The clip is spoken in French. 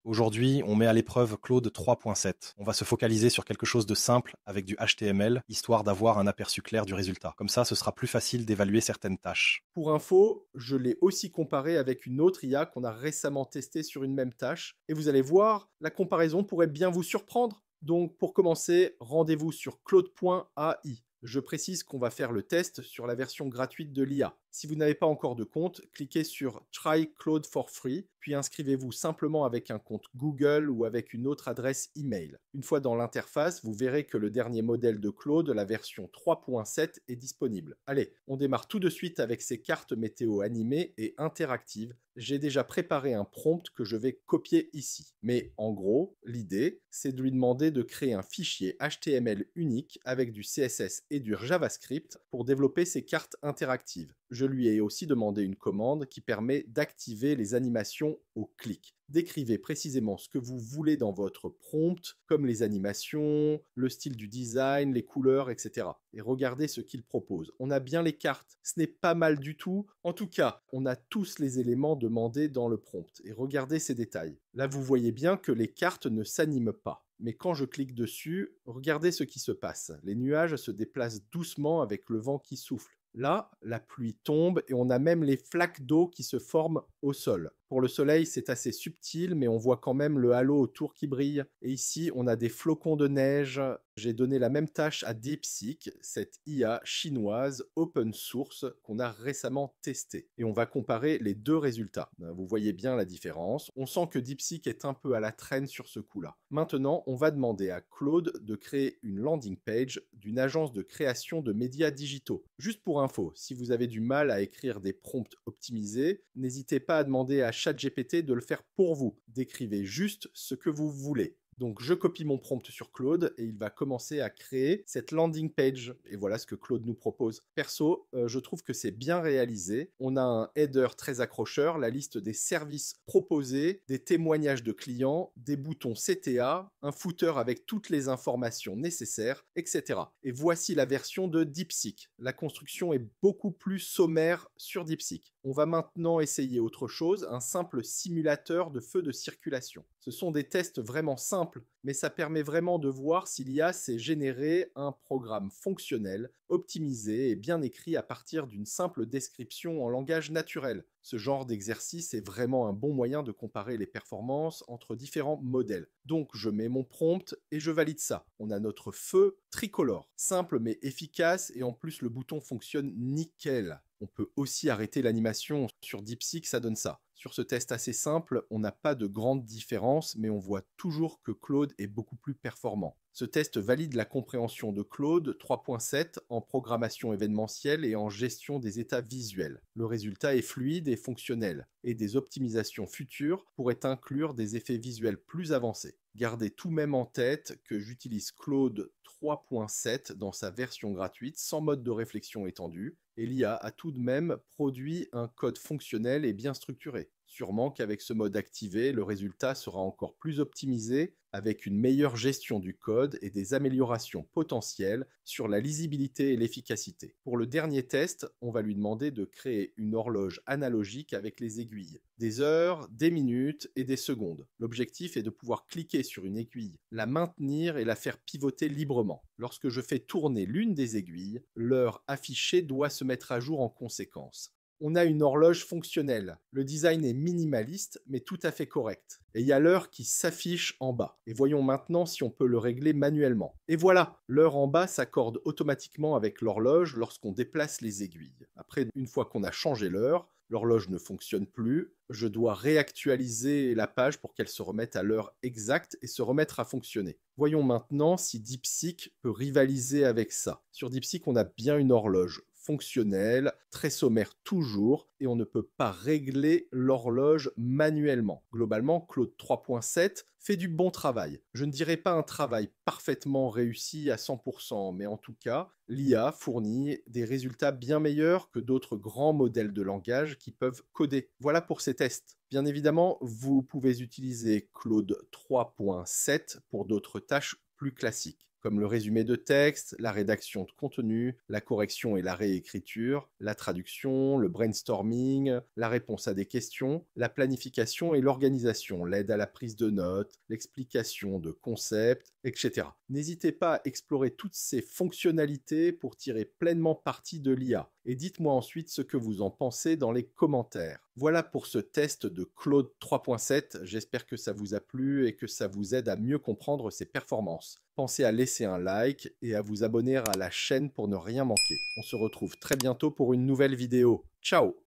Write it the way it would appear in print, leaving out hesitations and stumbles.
Aujourd'hui, on met à l'épreuve Claude 3.7. On va se focaliser sur quelque chose de simple avec du HTML, histoire d'avoir un aperçu clair du résultat. Comme ça, ce sera plus facile d'évaluer certaines tâches. Pour info, je l'ai aussi comparé avec une autre IA qu'on a récemment testée sur une même tâche, et vous allez voir, la comparaison pourrait bien vous surprendre. Donc pour commencer, rendez-vous sur claude.ai. Je précise qu'on va faire le test sur la version gratuite de l'IA. Si vous n'avez pas encore de compte, cliquez sur Try Claude for Free, puis inscrivez-vous simplement avec un compte Google ou avec une autre adresse email. Une fois dans l'interface, vous verrez que le dernier modèle de Claude, la version 3.7, est disponible. Allez, on démarre tout de suite avec ces cartes météo animées et interactives. J'ai déjà préparé un prompt que je vais copier ici. Mais en gros, l'idée, c'est de lui demander de créer un fichier HTML unique avec du CSS et du JavaScript pour développer ces cartes interactives. Je lui ai aussi demandé une commande qui permet d'activer les animations au clic. Décrivez précisément ce que vous voulez dans votre prompt, comme les animations, le style du design, les couleurs, etc. Et regardez ce qu'il propose. On a bien les cartes. Ce n'est pas mal du tout. En tout cas, on a tous les éléments demandés dans le prompt. Et regardez ces détails. Là, vous voyez bien que les cartes ne s'animent pas. Mais quand je clique dessus, regardez ce qui se passe. Les nuages se déplacent doucement avec le vent qui souffle. Là, la pluie tombe et on a même les flaques d'eau qui se forment au sol. Pour le soleil, c'est assez subtil, mais on voit quand même le halo autour qui brille. Et ici, on a des flocons de neige. J'ai donné la même tâche à DeepSeek, cette IA chinoise open source qu'on a récemment testée. Et on va comparer les deux résultats. Vous voyez bien la différence. On sent que DeepSeek est un peu à la traîne sur ce coup-là. Maintenant, on va demander à Claude de créer une landing page d'une agence de création de médias digitaux. Juste pour info, si vous avez du mal à écrire des prompts optimisés, n'hésitez pas à demander à ChatGPT de le faire pour vous. Décrivez juste ce que vous voulez. Donc je copie mon prompt sur Claude et il va commencer à créer cette landing page. Et voilà ce que Claude nous propose. Perso, je trouve que c'est bien réalisé. On a un header très accrocheur, la liste des services proposés, des témoignages de clients, des boutons CTA, un footer avec toutes les informations nécessaires, etc. Et voici la version de DeepSeek. La construction est beaucoup plus sommaire sur DeepSeek. On va maintenant essayer autre chose, un simple simulateur de feu de circulation. Ce sont des tests vraiment simples, mais ça permet vraiment de voir si l'IA sait générer un programme fonctionnel, optimisé et bien écrit à partir d'une simple description en langage naturel. Ce genre d'exercice est vraiment un bon moyen de comparer les performances entre différents modèles. Donc je mets mon prompt et je valide ça. On a notre feu tricolore, simple mais efficace et en plus le bouton fonctionne nickel. On peut aussi arrêter l'animation. Sur DeepSeek, ça donne ça. Sur ce test assez simple, on n'a pas de grande différence, mais on voit toujours que Claude est beaucoup plus performant. Ce test valide la compréhension de Claude 3.7 en programmation événementielle et en gestion des états visuels. Le résultat est fluide et fonctionnel, et des optimisations futures pourraient inclure des effets visuels plus avancés. Gardez tout de même en tête que j'utilise Claude 3.7 dans sa version gratuite sans mode de réflexion étendu, et l'IA a tout de même produit un code fonctionnel et bien structuré. Sûrement qu'avec ce mode activé, le résultat sera encore plus optimisé avec une meilleure gestion du code et des améliorations potentielles sur la lisibilité et l'efficacité. Pour le dernier test, on va lui demander de créer une horloge analogique avec les aiguilles, des heures, des minutes et des secondes. L'objectif est de pouvoir cliquer sur une aiguille, la maintenir et la faire pivoter librement. Lorsque je fais tourner l'une des aiguilles, l'heure affichée doit se mettre à jour en conséquence. On a une horloge fonctionnelle. Le design est minimaliste, mais tout à fait correct. Et il y a l'heure qui s'affiche en bas. Et voyons maintenant si on peut le régler manuellement. Et voilà, l'heure en bas s'accorde automatiquement avec l'horloge lorsqu'on déplace les aiguilles. Après, une fois qu'on a changé l'heure, l'horloge ne fonctionne plus. Je dois réactualiser la page pour qu'elle se remette à l'heure exacte et se remettre à fonctionner. Voyons maintenant si DeepSeek peut rivaliser avec ça. Sur DeepSeek, on a bien une horloge fonctionnel, très sommaire toujours, et on ne peut pas régler l'horloge manuellement. Globalement, Claude 3.7 fait du bon travail. Je ne dirais pas un travail parfaitement réussi à 100%, mais en tout cas, l'IA fournit des résultats bien meilleurs que d'autres grands modèles de langage qui peuvent coder. Voilà pour ces tests. Bien évidemment, vous pouvez utiliser Claude 3.7 pour d'autres tâches plus classiques. comme le résumé de texte, la rédaction de contenu, la correction et la réécriture, la traduction, le brainstorming, la réponse à des questions, la planification et l'organisation, l'aide à la prise de notes, l'explication de concepts, etc. N'hésitez pas à explorer toutes ces fonctionnalités pour tirer pleinement parti de l'IA. Et dites-moi ensuite ce que vous en pensez dans les commentaires. Voilà pour ce test de Claude 3.7. J'espère que ça vous a plu et que ça vous aide à mieux comprendre ses performances. Pensez à laisser un like et à vous abonner à la chaîne pour ne rien manquer. On se retrouve très bientôt pour une nouvelle vidéo. Ciao!